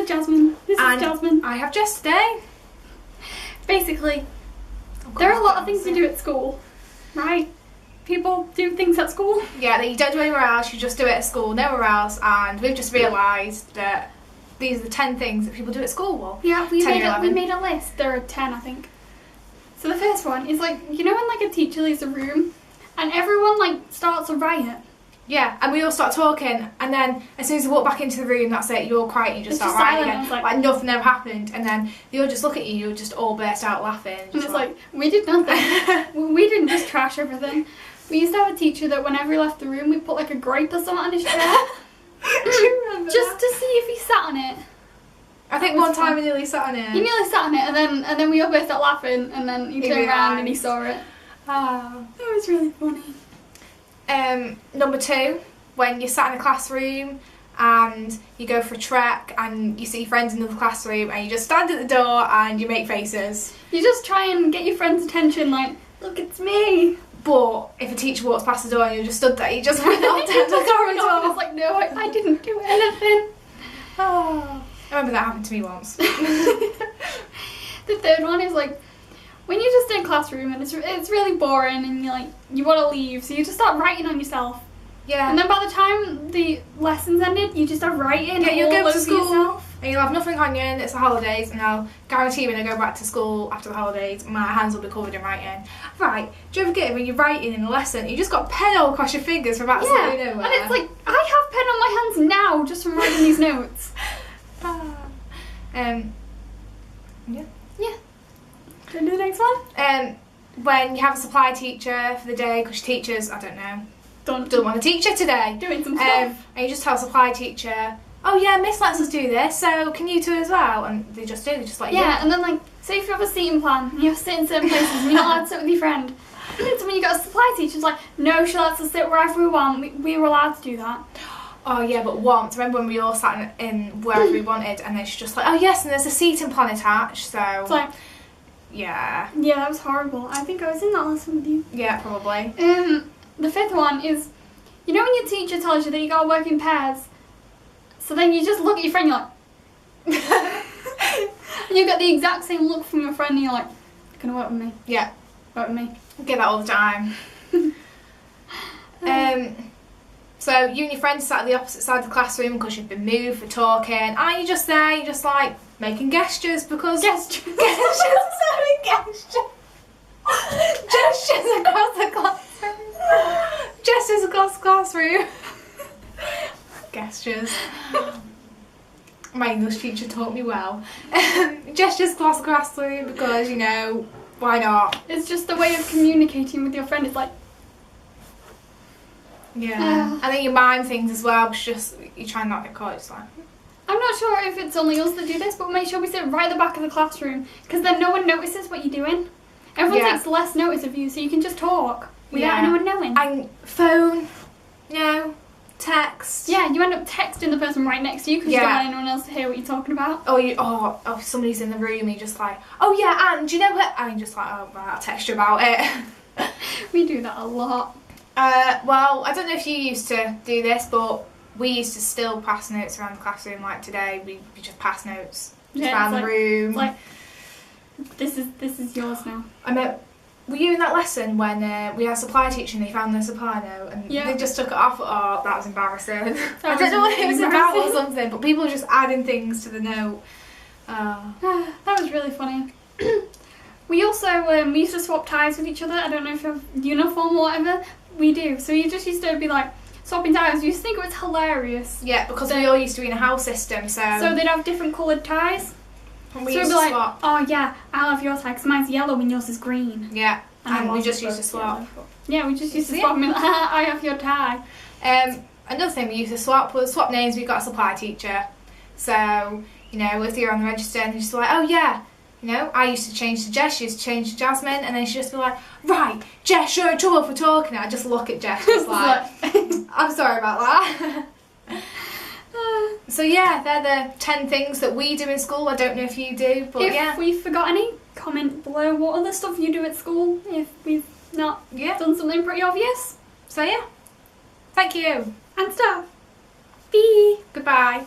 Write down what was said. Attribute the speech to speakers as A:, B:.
A: with Jasmine. This is Jasmine.
B: I have Jess today.
A: Basically, there are a lot of things to do at school, right? People do things at school.
B: Yeah, that you don't do anywhere else, you just do it at school, nowhere else, and we've just realised that these are the 10 things that people do at school. Well,
A: yeah, we made a list. There are 10, I think. So the first one is like, you know when like a teacher leaves a room and everyone like starts a riot?
B: Yeah, and we all start talking, and then as soon as you walk back into the room, that's it, you're all quiet, you just start writing again. Like nothing ever happened, and then they all just look at you, you just all burst out laughing.
A: And it's like, we did nothing. We didn't just trash everything. We used to have a teacher that whenever he left the room, we'd put like a grape or something on his chair.
B: Do you remember
A: just
B: that?
A: to see if he sat on it.
B: I think one time he nearly sat on it.
A: He nearly sat on it, and then we all burst out laughing, and then he turned around and he saw it.
B: Oh.
A: That was really funny.
B: Number 2, when you're sat in a classroom and you go for a trek and you see friends in the classroom and you just stand at the door and you make faces.
A: You just try and get your friend's attention, like, look, it's me.
B: But if a teacher walks past the door and you just stood there, you just run out down the corridor.
A: It's like, no, I didn't do anything.
B: Oh. I remember that happened to me once.
A: The third one is like, when you're just in a classroom and it's really boring and you're like, you want to leave, so you just start writing on yourself.
B: Yeah.
A: And then by the time the lessons ended, you just start writing
B: you'll
A: all
B: go
A: over
B: to school
A: yourself.
B: and you'll have nothing on you and it's the holidays, and I'll guarantee when I go back to school after the holidays, my hands will be covered in writing. Right, do you ever get it when you're writing in a lesson, you just got pen all across your fingers from absolutely nowhere?
A: And it's like, I have pen on my hands now just from writing these notes.
B: Yeah.
A: Yeah. Do you do the next one?
B: When you have a supply teacher for the day, because your teachers, I don't know, don't want a teacher today.
A: Doing some stuff.
B: And you just tell a supply teacher, oh yeah, Miss lets us do this, so can you two as well? And they just do, they just like,
A: yeah. And then like, say if you have a seating plan, and you have to sit in certain places and you're not allowed to sit with your friend. So when you got a supply teacher, it's like, no, she lets us sit wherever we want, we were allowed to do that.
B: Oh yeah, but once, remember when we all sat in wherever we wanted, and then she's just like, oh yes, and there's a seating plan attached, so...
A: It's like...
B: Yeah.
A: Yeah, that was horrible. I think I was in that lesson with you.
B: Yeah, probably.
A: The fifth one is, you know when your teacher tells you that you gotta work in pairs, so then you just look at your friend, you're like... and you get the exact same look from your friend, and you're like, gonna work with me?
B: Yeah.
A: Work with me?
B: I get that all the time. So you and your friends sat at the opposite side of the classroom because you've been moved for talking. Are you just there? You're just like making gestures because...
A: Gestures.
B: Sorry, gestures. Gestures across the classroom. Gestures across the classroom. Gestures. My English teacher taught me well. Gestures across the classroom because, you know, why not?
A: It's just a way of communicating with your friend. It's like...
B: Yeah. And then you mime things as well, because just you try and not get caught. It's like...
A: I'm not sure if it's only us that do this, but make sure we sit right at the back of the classroom, because then no one notices what you're doing. Everyone takes less notice of you, so you can just talk without anyone knowing.
B: And phone, you know, text.
A: Yeah, you end up texting the person right next to you because you don't want anyone else to hear what you're talking about.
B: Oh, somebody's in the room and you're just like, oh yeah, and do you know what? And you're just like, oh, right, I'll text you about it.
A: We do that a lot.
B: Well, I don't know if you used to do this, but we used to still pass notes around the classroom. Like today, we just pass notes around the room.
A: It's like, this is yours now.
B: Were you in that lesson when we had a supply teacher and they found their supply note and they just took it off? Oh, that was embarrassing. I don't know what it was about or something, but people were just adding things to the note.
A: That was really funny. We also we used to swap ties with each other. I don't know if you have uniform or whatever. We do. So you just used to be like swapping ties. You used to think it was hilarious.
B: Yeah, because we all used to be in a house system, so
A: they'd have different coloured ties.
B: And we used to swap.
A: Oh yeah, I'll have your tie because mine's yellow and yours is green.
B: Yeah, and we just used to swap.
A: Yeah, we just used to swap. I have your tie.
B: Another thing we used to swap was swap names. We got a supply teacher, so you know if you're on the register and you're just like, oh yeah. You know, I used to change to Jess, she used to change to Jasmine, and then she'd just be like, right, Jess, you're in trouble for talking. I just look at Jess, just like, I'm sorry about that. So yeah, they're the 10 things that we do in school. I don't know if you do, but
A: if we forgot any, comment below what other stuff you do at school, if we've not done something pretty obvious.
B: So yeah, thank you.
A: And stuff. Bye.
B: Goodbye.